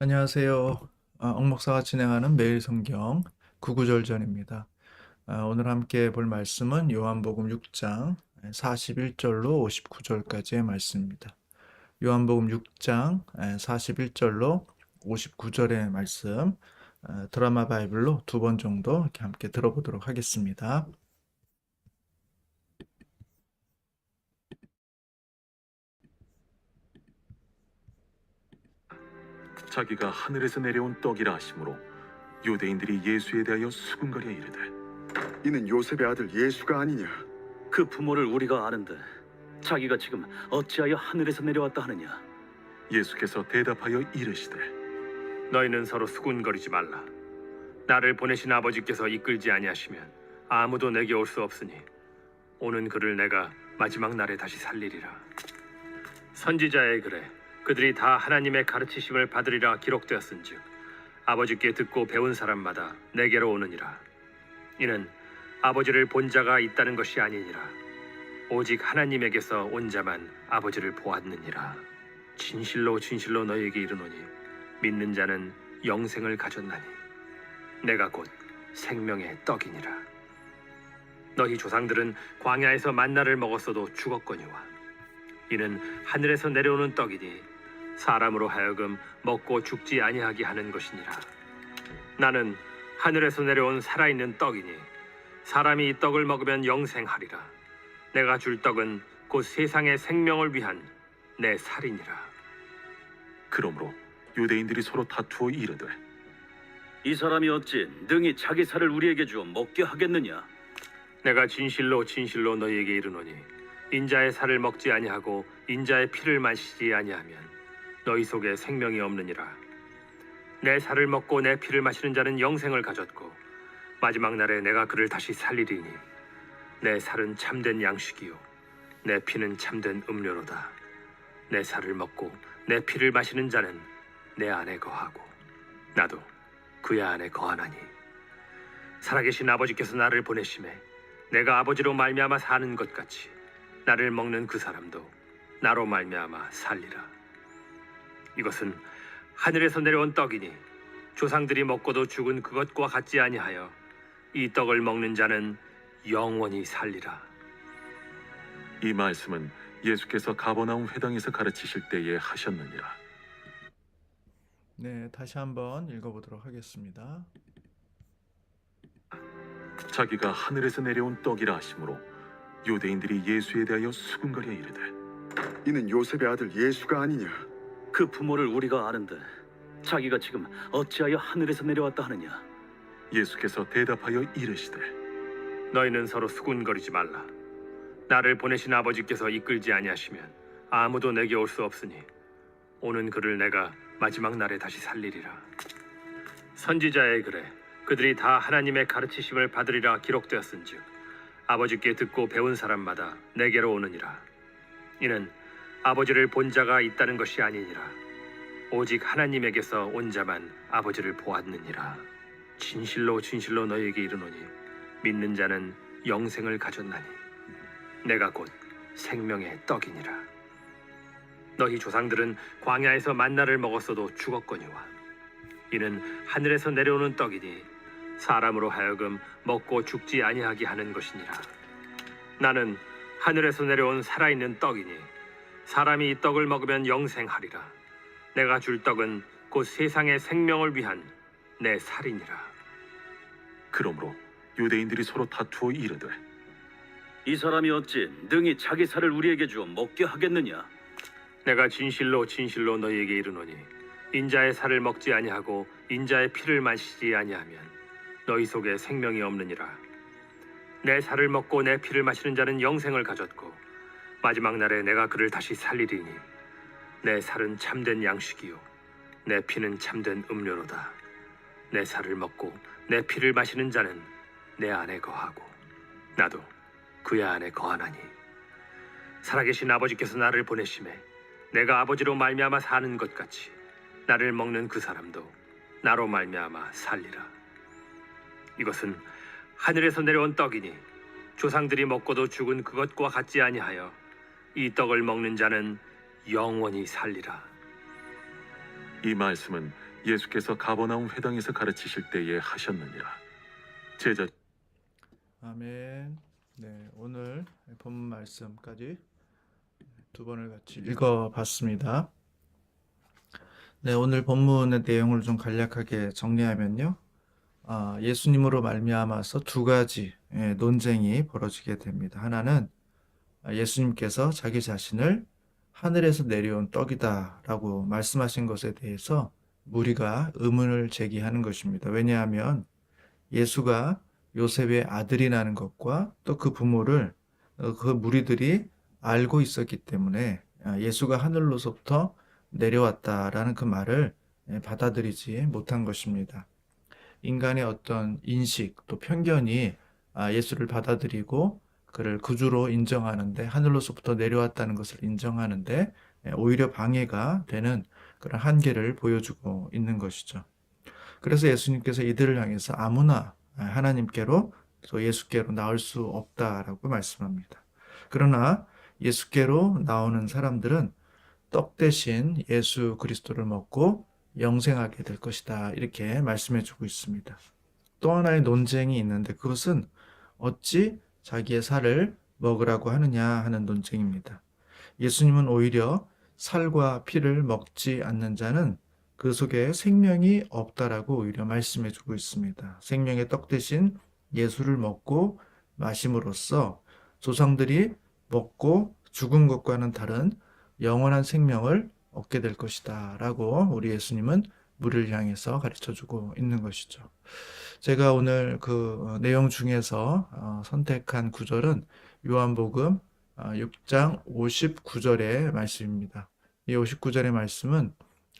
안녕하세요. 옥목사가 진행하는 매일 성경 구구절전입니다. 오늘 함께 볼 말씀은 요한복음 6장 41절로 59절까지의 말씀입니다. 요한복음 6장 41절로 59절의 말씀, 드라마 바이블로 두 번 정도 이렇게 함께 들어보도록 하겠습니다. 자기가 하늘에서 내려온 떡이라 하심으로 유대인들이 예수에 대하여 수군거려 이르되 이는 요셉의 아들 예수가 아니냐? 그 부모를 우리가 아는데 자기가 지금 어찌하여 하늘에서 내려왔다 하느냐? 예수께서 대답하여 이르시되 너희는 서로 수군거리지 말라. 나를 보내신 아버지께서 이끌지 아니하시면 아무도 내게 올 수 없으니 오는 그를 내가 마지막 날에 다시 살리리라. 선지자의 글에 그들이 다 하나님의 가르치심을 받으리라 기록되었은즉 아버지께 듣고 배운 사람마다 내게로 오느니라. 이는 아버지를 본 자가 있다는 것이 아니니라. 오직 하나님에게서 온 자만 아버지를 보았느니라. 진실로 진실로 너희에게 이르노니 믿는 자는 영생을 가졌나니 내가 곧 생명의 떡이니라. 너희 조상들은 광야에서 만나를 먹었어도 죽었거니와 이는 하늘에서 내려오는 떡이니 사람으로 하여금 먹고 죽지 아니하게 하는 것이니라. 나는 하늘에서 내려온 살아있는 떡이니 사람이 이 떡을 먹으면 영생하리라. 내가 줄 떡은 곧 세상의 생명을 위한 내 살이니라. 그러므로 유대인들이 서로 다투어 이르되 이 사람이 어찌 능히 자기 살을 우리에게 주어 먹게 하겠느냐? 내가 진실로 진실로 너희에게 이르노니 인자의 살을 먹지 아니하고 인자의 피를 마시지 아니하면 너희 속에 생명이 없느니라. 내 살을 먹고 내 피를 마시는 자는 영생을 가졌고 마지막 날에 내가 그를 다시 살리리니 내 살은 참된 양식이요 내 피는 참된 음료로다. 내 살을 먹고 내 피를 마시는 자는 내 안에 거하고 나도 그의 안에 거하나니 살아계신 아버지께서 나를 보내심에 내가 아버지로 말미암아 사는 것 같이 나를 먹는 그 사람도 나로 말미암아 살리라. 이것은 하늘에서 내려온 떡이니 조상들이 먹고도 죽은 그것과 같지 아니하여 이 떡을 먹는 자는 영원히 살리라. 이 말씀은 예수께서 가버나움 회당에서 가르치실 때에 하셨느니라. 네, 다시 한번 읽어보도록 하겠습니다. 자기가 하늘에서 내려온 떡이라 하심으로 유대인들이 예수에 대하여 수군거려 이르되 이는 요셉의 아들 예수가 아니냐? 그 부모를 우리가 아는데 자기가 지금 어찌하여 하늘에서 내려왔다 하느냐? 예수께서 대답하여 이르시되 너희는 서로 수군거리지 말라. 나를 보내신 아버지께서 이끌지 아니하시면 아무도 내게 올 수 없으니 오는 그를 내가 마지막 날에 다시 살리리라. 선지자의 글에 그들이 다 하나님의 가르치심을 받으리라 기록되었은즉 아버지께 듣고 배운 사람마다 내게로 오느니라. 이는 아버지를 본 자가 있다는 것이 아니니라. 오직 하나님에게서 온 자만 아버지를 보았느니라. 진실로 진실로 너희에게 이르노니 믿는 자는 영생을 가졌나니 내가 곧 생명의 떡이니라. 너희 조상들은 광야에서 만나를 먹었어도 죽었거니와 이는 하늘에서 내려오는 떡이니 사람으로 하여금 먹고 죽지 아니하게 하는 것이니라. 나는 하늘에서 내려온 살아있는 떡이니 사람이 이 떡을 먹으면 영생하리라. 내가 줄 떡은 곧 세상의 생명을 위한 내 살이니라. 그러므로 유대인들이 서로 다투어 이르되 이 사람이 어찌 능히 자기 살을 우리에게 주어 먹게 하겠느냐? 내가 진실로 진실로 너희에게 이르노니 인자의 살을 먹지 아니하고 인자의 피를 마시지 아니하면 너희 속에 생명이 없느니라. 내 살을 먹고 내 피를 마시는 자는 영생을 가졌고 마지막 날에 내가 그를 다시 살리리니 내 살은 참된 양식이요 내 피는 참된 음료로다. 내 살을 먹고 내 피를 마시는 자는 내 안에 거하고 나도 그의 안에 거하나니 살아계신 아버지께서 나를 보내심에 내가 아버지로 말미암아 사는 것 같이 나를 먹는 그 사람도 나로 말미암아 살리라. 이것은 하늘에서 내려온 떡이니 조상들이 먹고도 죽은 그것과 같지 아니하여 이 떡을 먹는 자는 영원히 살리라. 이 말씀은 예수께서 가버나움 회당에서 가르치실 때에 하셨느니라. 제자 아멘. 네, 오늘 본문 말씀까지 두 번을 같이 읽어봤습니다. 네, 오늘 본문의 내용을 좀 간략하게 정리하면요. 예수님으로 말미암아서 두 가지 논쟁이 벌어지게 됩니다. 하나는 예수님께서 자기 자신을 하늘에서 내려온 떡이다라고 말씀하신 것에 대해서 무리가 의문을 제기하는 것입니다. 왜냐하면 예수가 요셉의 아들이라는 것과 또 그 부모를 그 무리들이 알고 있었기 때문에 예수가 하늘로서부터 내려왔다라는 그 말을 받아들이지 못한 것입니다. 인간의 어떤 인식 또 편견이 예수를 받아들이고 그를 구주로 인정하는데 하늘로서부터 내려왔다는 것을 인정하는데 오히려 방해가 되는 그런 한계를 보여주고 있는 것이죠. 그래서 예수님께서 이들을 향해서 아무나 하나님께로 또 예수께로 나올 수 없다라고 말씀합니다. 그러나 예수께로 나오는 사람들은 떡 대신 예수 그리스도를 먹고 영생하게 될 것이다. 이렇게 말씀해 주고 있습니다. 또 하나의 논쟁이 있는데 그것은 어찌 자기의 살을 먹으라고 하느냐 하는 논쟁입니다. 예수님은 오히려 살과 피를 먹지 않는 자는 그 속에 생명이 없다라고 오히려 말씀해 주고 있습니다. 생명의 떡 대신 예수를 먹고 마심으로써 조상들이 먹고 죽은 것과는 다른 영원한 생명을 얻게 될 것이다 라고 우리 예수님은 무리를 향해서 가르쳐 주고 있는 것이죠. 제가 오늘 그 내용 중에서 선택한 구절은 요한복음 6장 59절의 말씀입니다. 이 59절의 말씀은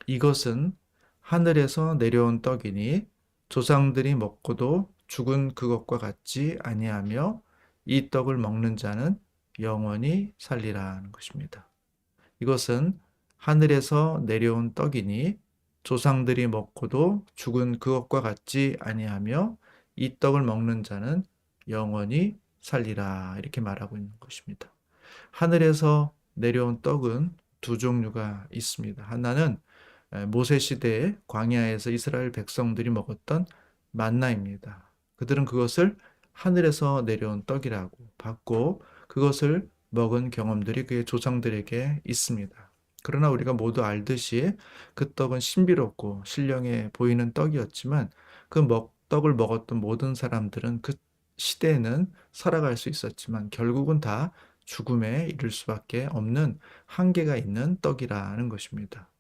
이것은 하늘에서 내려온 떡이니 조상들이 먹고도 죽은 그것과 같지 아니하며 이 떡을 먹는 자는 영원히 살리라는 것입니다. 이것은 하늘에서 내려온 떡이니 조상들이 먹고도 죽은 그것과 같지 아니하며 이 떡을 먹는 자는 영원히 살리라 이렇게 말하고 있는 것입니다. 하늘에서 내려온 떡은 두 종류가 있습니다. 하나는 모세 시대에 광야에서 이스라엘 백성들이 먹었던 만나입니다. 그들은 그것을 하늘에서 내려온 떡이라고 받고 그것을 먹은 경험들이 그의 조상들에게 있습니다. 그러나 우리가 모두 알듯이 그 떡은 신비롭고 신령해 보이는 떡이었지만 그 떡을 먹었던 모든 사람들은 그 시대에는 살아갈 수 있었지만 결국은 다 죽음에 이를 수밖에 없는 한계가 있는 떡이라는 것입니다.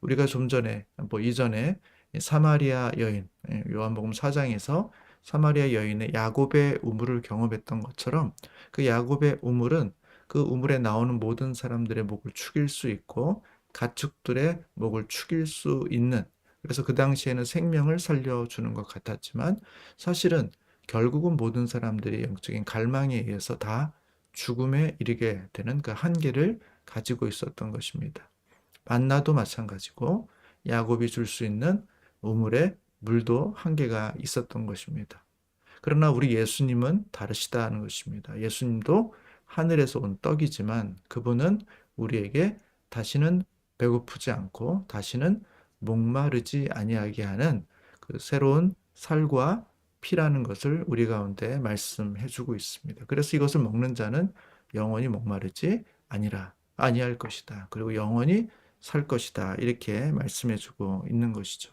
우리가 좀 전에 이전에 사마리아 여인 요한복음 4장에서 사마리아 여인의 야곱의 우물을 경험했던 것처럼 그 야곱의 우물은 그 우물에 나오는 모든 사람들의 목을 축일 수 있고 가축들의 목을 축일 수 있는 그래서 그 당시에는 생명을 살려주는 것 같았지만 사실은 결국은 모든 사람들이 영적인 갈망에 의해서 다 죽음에 이르게 되는 그 한계를 가지고 있었던 것입니다. 만나도 마찬가지고 야곱이 줄 수 있는 우물에 물도 한계가 있었던 것입니다. 그러나 우리 예수님은 다르시다는 것입니다. 예수님도 하늘에서 온 떡이지만 그분은 우리에게 다시는 배고프지 않고 다시는 목마르지 아니하게 하는 그 새로운 살과 피라는 것을 우리 가운데 말씀해 주고 있습니다. 그래서 이것을 먹는 자는 영원히 목마르지 아니할 것이다. 그리고 영원히 살 것이다. 이렇게 말씀해 주고 있는 것이죠.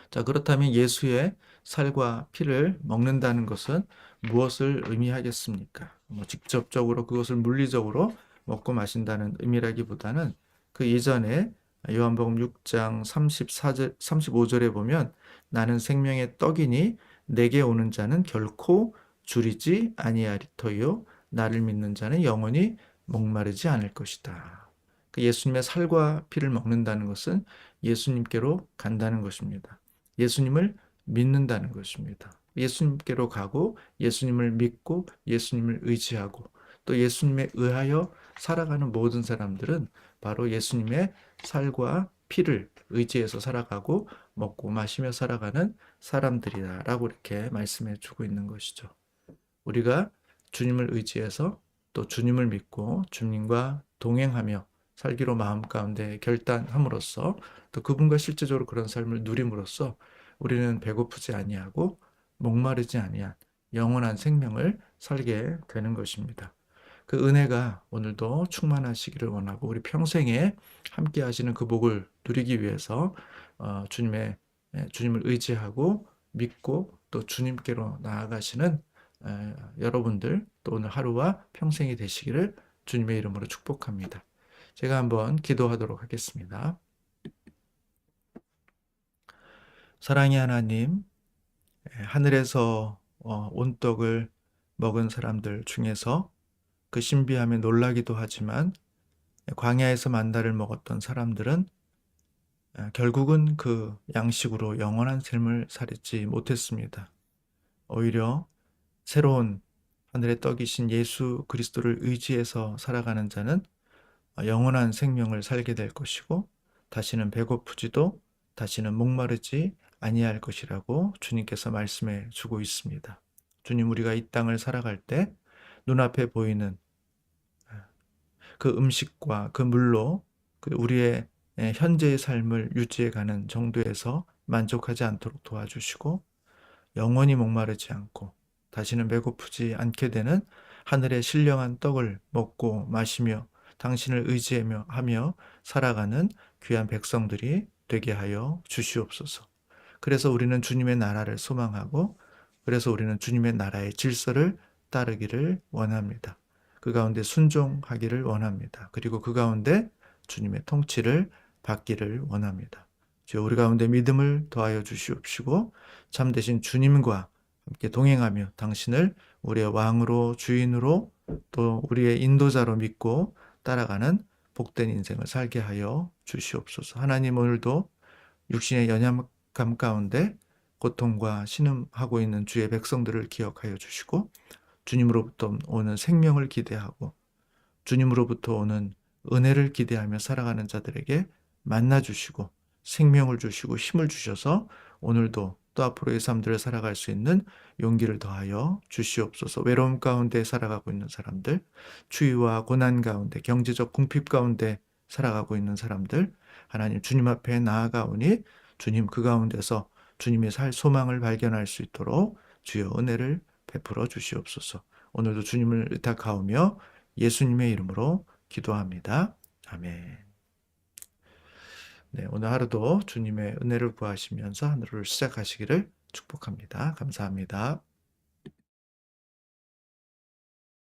자, 그렇다면 예수의 살과 피를 먹는다는 것은 무엇을 의미하겠습니까? 직접적으로 그것을 물리적으로 먹고 마신다는 의미라기보다는 그 이전에 요한복음 6장 35절에 보면 나는 생명의 떡이니 내게 오는 자는 결코 줄이지 아니하리터요 나를 믿는 자는 영원히 목마르지 않을 것이다. 그 예수님의 살과 피를 먹는다는 것은 예수님께로 간다는 것입니다. 예수님을 믿는다는 것입니다. 예수님께로 가고 예수님을 믿고 예수님을 의지하고 또 예수님에 의하여 살아가는 모든 사람들은 바로 예수님의 살과 피를 의지해서 살아가고 먹고 마시며 살아가는 사람들이다라고 이렇게 말씀해 주고 있는 것이죠. 우리가 주님을 의지해서 또 주님을 믿고 주님과 동행하며 살기로 마음 가운데 결단함으로써 또 그분과 실제적으로 그런 삶을 누림으로써 우리는 배고프지 아니하고 목마르지 아니한 영원한 생명을 살게 되는 것입니다. 그 은혜가 오늘도 충만하시기를 원하고 우리 평생에 함께 하시는 그 복을 누리기 위해서 주님을 의지하고 믿고 또 주님께로 나아가시는 여러분들 또 오늘 하루와 평생이 되시기를 주님의 이름으로 축복합니다. 제가 한번 기도하도록 하겠습니다. 사랑의 하나님, 하늘에서 온 떡을 먹은 사람들 중에서 그 신비함에 놀라기도 하지만 광야에서 만나를 먹었던 사람들은 결국은 그 양식으로 영원한 삶을 살지 못했습니다. 오히려 새로운 하늘의 떡이신 예수 그리스도를 의지해서 살아가는 자는 영원한 생명을 살게 될 것이고 다시는 배고프지도 다시는 목마르지 아니할 것이라고 주님께서 말씀해 주고 있습니다. 주님, 우리가 이 땅을 살아갈 때 눈앞에 보이는 그 음식과 그 물로 우리의 현재의 삶을 유지해가는 정도에서 만족하지 않도록 도와주시고 영원히 목마르지 않고 다시는 배고프지 않게 되는 하늘의 신령한 떡을 먹고 마시며 당신을 의지하며 살아가는 귀한 백성들이 되게 하여 주시옵소서. 그래서 우리는 주님의 나라를 소망하고 그래서 우리는 주님의 나라의 질서를 따르기를 원합니다. 그 가운데 순종하기를 원합니다. 그리고 그 가운데 주님의 통치를 받기를 원합니다. 주여, 우리 가운데 믿음을 더하여 주시옵시고 참되신 주님과 함께 동행하며 당신을 우리의 왕으로 주인으로 또 우리의 인도자로 믿고 따라가는 복된 인생을 살게 하여 주시옵소서. 하나님, 오늘도 육신의 연약함 가운데 고통과 신음하고 있는 주의 백성들을 기억하여 주시고 주님으로부터 오는 생명을 기대하고 주님으로부터 오는 은혜를 기대하며 살아가는 자들에게 만나주시고 생명을 주시고 힘을 주셔서 오늘도 또 앞으로의 삶들을 살아갈 수 있는 용기를 더하여 주시옵소서. 외로움 가운데 살아가고 있는 사람들, 추위와 고난 가운데 경제적 궁핍 가운데 살아가고 있는 사람들, 하나님 주님 앞에 나아가오니 주님 그 가운데서 주님의 살 소망을 발견할 수 있도록 주여 은혜를 베풀어 주시옵소서. 오늘도 주님을 의탁하오며 예수님의 이름으로 기도합니다. 아멘. 네, 오늘 하루도 주님의 은혜를 구하시면서 하루를 시작하시기를 축복합니다. 감사합니다.